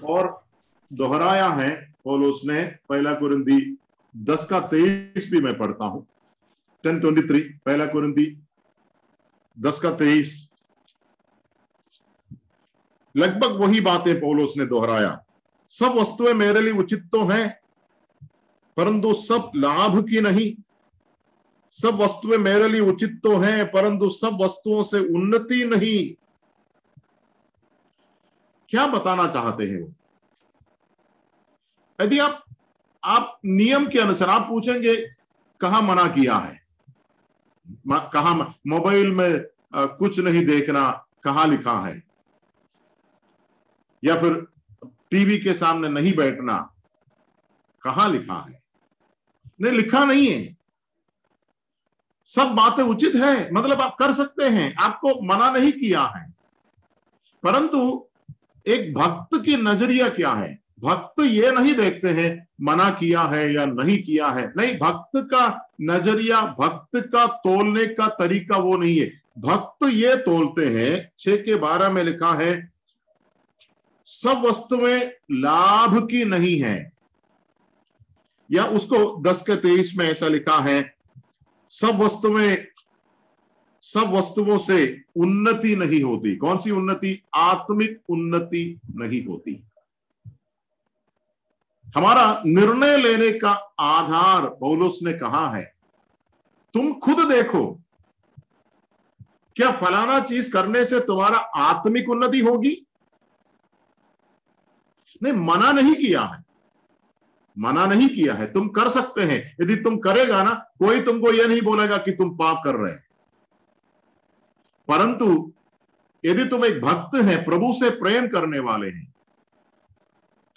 और दोहराया है पौलुस ने। पहला कुरिन्थी 10:23 भी मैं पढ़ता हूं, 10:23, पहला कुरिन्थी 10:23। लगभग वही बातें पौलुस ने दोहराया। सब वस्तुएं मेरे लिए उचित तो हैं, परंतु सब लाभ की नहीं। सब वस्तुएं मेरे लिए उचित तो हैं, परंतु सब वस्तुओं से उन्नति नहीं। क्या बताना चाहते हैं वो? यदि आप नियम के अनुसार आप पूछेंगे कहां मना किया है, कहां मोबाइल में कुछ नहीं देखना कहां लिखा है, या फिर टीवी के सामने नहीं बैठना कहां लिखा है? नहीं, लिखा नहीं है। सब बातें उचित है, मतलब आप कर सकते हैं, आपको मना नहीं किया है। परंतु एक भक्त की नजरिया क्या है? भक्त ये नहीं देखते हैं मना किया है या नहीं किया है, नहीं, भक्त का नजरिया, भक्त का तोलने का तरीका वो नहीं है। भक्त ये तोलते हैं, 6:12 में लिखा है, सब वस्तुएं लाभ की नहीं है, या उसको 10:23 में ऐसा लिखा है, सब वस्तुओं से उन्नति नहीं होती। कौन सी उन्नति? आत्मिक उन्नति नहीं होती। हमारा निर्णय लेने का आधार पौलुस ने कहा है, तुम खुद देखो, क्या फलाना चीज करने से तुम्हारा आत्मिक उन्नति होगी? नहीं, मना नहीं किया है, मना नहीं किया है, तुम कर सकते हैं। यदि तुम करेगा ना, कोई तुमको यह नहीं बोलेगा कि तुम पाप कर रहे हैं। परंतु यदि तुम एक भक्त हैं, प्रभु से प्रेम करने वाले हैं,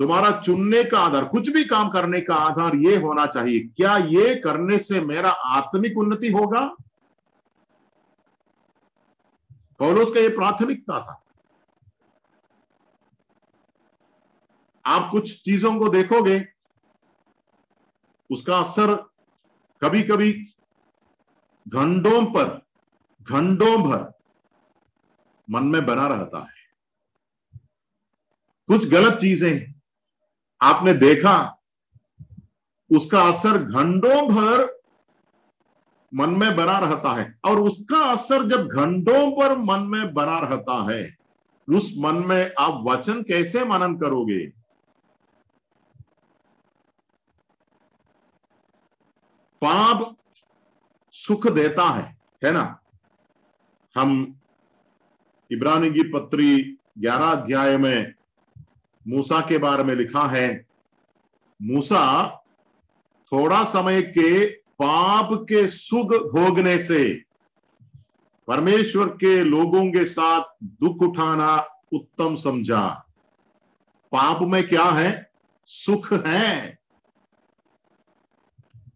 तुम्हारा चुनने का आधार, कुछ भी काम करने का आधार यह होना चाहिए, क्या ये करने से मेरा आत्मिक उन्नति होगा? पौलुस का ये प्राथमिकता था। आप कुछ चीजों को देखोगे, उसका असर कभी कभी घंटों भर मन में बना रहता है। कुछ गलत चीजें आपने देखा, उसका असर घंटों भर मन में बना रहता है, और उसका असर जब घंटों पर मन में बना रहता है, उस मन में आप वचन कैसे मनन करोगे? पाप सुख देता है ना? हम इब्रानी की पत्री 11 अध्याय में मूसा के बारे में लिखा है, मूसा थोड़ा समय के पाप के सुख भोगने से परमेश्वर के लोगों के साथ दुख उठाना उत्तम समझा। पाप में क्या है? सुख है,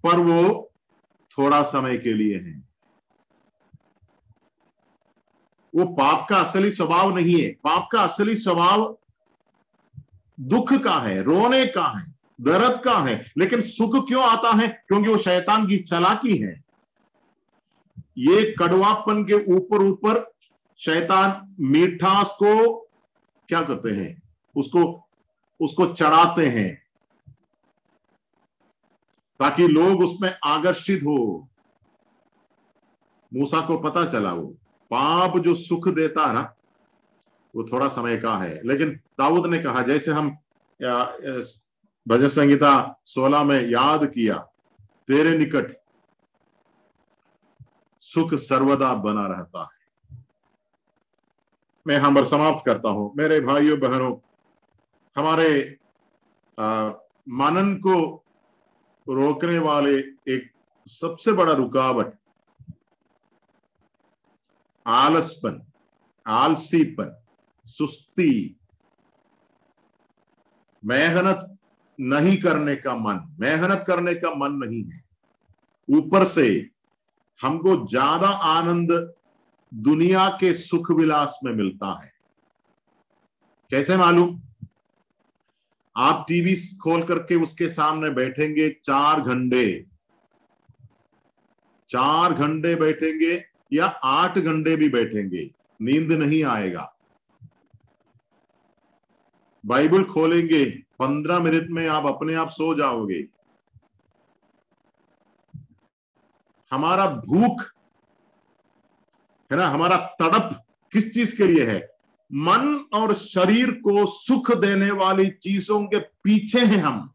पर वो थोड़ा समय के लिए है। वो पाप का असली स्वभाव नहीं है। पाप का असली स्वभाव दुख का है, रोने का है, दर्द का है। लेकिन सुख क्यों आता है? क्योंकि वो शैतान की चालाकी है। ये कड़वापन के ऊपर शैतान मीठास को क्या करते हैं? उसको चढ़ाते हैं, ताकि लोग उसमें आकर्षित हो। मूसा को पता चला वो पाप जो सुख देता है ना, वो थोड़ा समय का है। लेकिन दाऊद ने कहा, जैसे हम भजन संहिता 16 में याद किया, तेरे निकट सुख सर्वदा बना रहता है। मैं यहां पर समाप्त करता हूं। मेरे भाइयों बहनों, हमारे मनन को रोकने वाले एक सबसे बड़ा रुकावट आलसपन, आलसीपन, सुस्ती, मेहनत नहीं करने का मन। मेहनत करने का मन नहीं है। ऊपर से हमको ज्यादा आनंद दुनिया के सुख विलास में मिलता है। कैसे मालूम? आप टीवी खोल करके उसके सामने बैठेंगे 4 घंटे बैठेंगे, या 8 घंटे भी बैठेंगे, नींद नहीं आएगा। बाइबल खोलेंगे, 15 मिनट में आप अपने आप सो जाओगे। हमारा भूख है ना, हमारा तड़प किस चीज के लिए है? मन और शरीर को सुख देने वाली चीजों के पीछे हैं हम।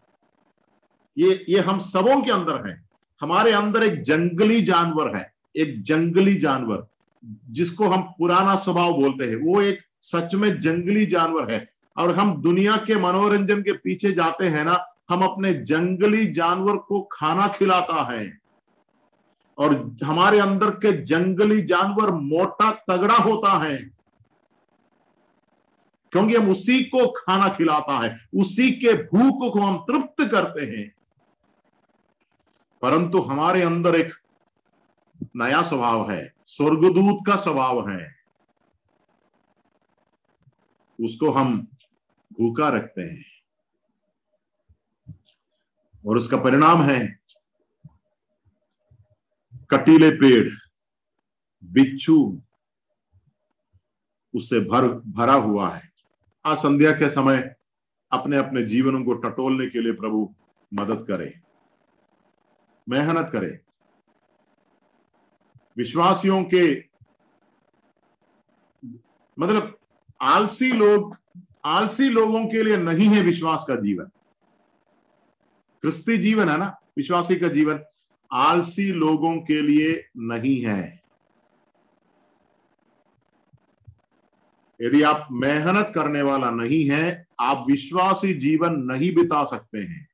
ये हम सबों के अंदर है। हमारे अंदर एक जंगली जानवर है, एक जंगली जानवर जिसको हम पुराना स्वभाव बोलते हैं। वो एक सच में जंगली जानवर है। और हम दुनिया के मनोरंजन के पीछे जाते हैं ना, हम अपने जंगली जानवर को खाना खिलाता है। और हमारे अंदर के जंगली जानवर मोटा तगड़ा होता है, क्योंकि हम उसी को खाना खिलाता है, उसी के भूख को हम तृप्त करते हैं। परंतु हमारे अंदर एक नया स्वभाव है, स्वर्गदूत का स्वभाव है, उसको हम भूखा रखते हैं और उसका परिणाम है कटीले पेड़, बिच्छू उससे भरा हुआ है। आज संध्या के समय अपने अपने जीवनों को टटोलने के लिए प्रभु मदद करे, मेहनत करे। विश्वासियों के मतलब आलसी लोगों के लिए नहीं है विश्वास का जीवन। क्रिस्ती जीवन है ना, विश्वासी का जीवन आलसी लोगों के लिए नहीं है। यदि आप मेहनत करने वाला नहीं है, आप विश्वासी जीवन नहीं बिता सकते हैं।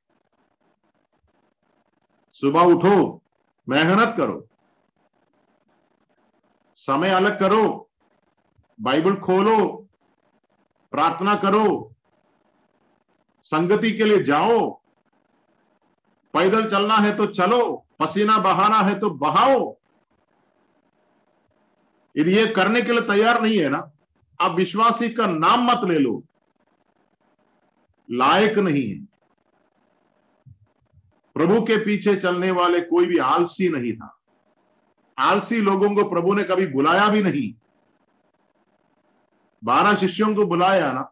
सुबह उठो, मेहनत करो, समय अलग करो, बाइबल खोलो, प्रार्थना करो, संगति के लिए जाओ, पैदल चलना है तो चलो, पसीना बहाना है तो बहाओ। यदि ये करने के लिए तैयार नहीं है ना, आप विश्वासी का नाम मत ले लो, लायक नहीं है। प्रभु के पीछे चलने वाले कोई भी आलसी नहीं था। आलसी लोगों को प्रभु ने कभी बुलाया भी नहीं। 12 शिष्यों को बुलाया ना,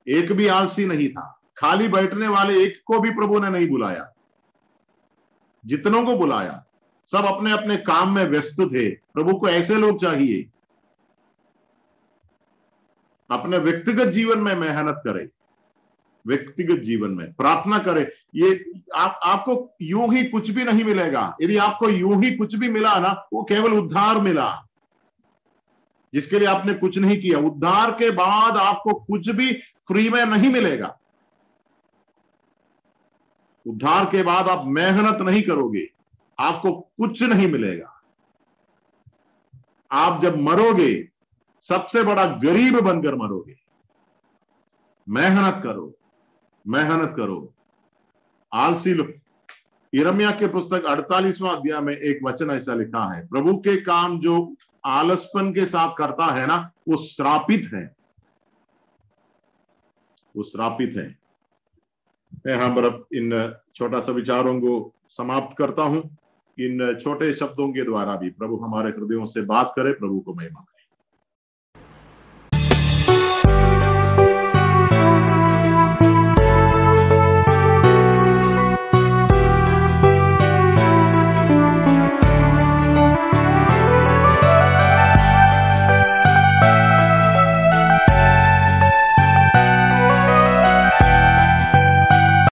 एक भी आलसी नहीं था। खाली बैठने वाले एक को भी प्रभु ने नहीं बुलाया। जितनों को बुलाया सब अपने अपने काम में व्यस्त थे। प्रभु को ऐसे लोग चाहिए। अपने व्यक्तिगत जीवन में मेहनत करे, व्यक्तिगत जीवन में प्रार्थना करे। ये आपको यूं ही कुछ भी नहीं मिलेगा। यदि आपको यूं ही कुछ भी मिला ना, वो केवल उद्धार मिला, जिसके लिए आपने कुछ नहीं किया। उद्धार के बाद आपको कुछ भी फ्री में नहीं मिलेगा। उद्धार के बाद आप मेहनत नहीं करोगे, आपको कुछ नहीं मिलेगा। आप जब मरोगे सबसे बड़ा गरीब बनकर मरोगे। मेहनत करो, मेहनत करो। आलसी लोग, यिर्मयाह के पुस्तक 48वां अध्याय में एक वचन ऐसा लिखा है, प्रभु के काम जो आलसपन के साथ करता है ना, वो श्रापित है, वो श्रापित है। मैं यहां पर इन छोटा सा विचारों को समाप्त करता हूं। इन छोटे शब्दों के द्वारा भी प्रभु हमारे हृदयों से बात करे। प्रभु को महिमा।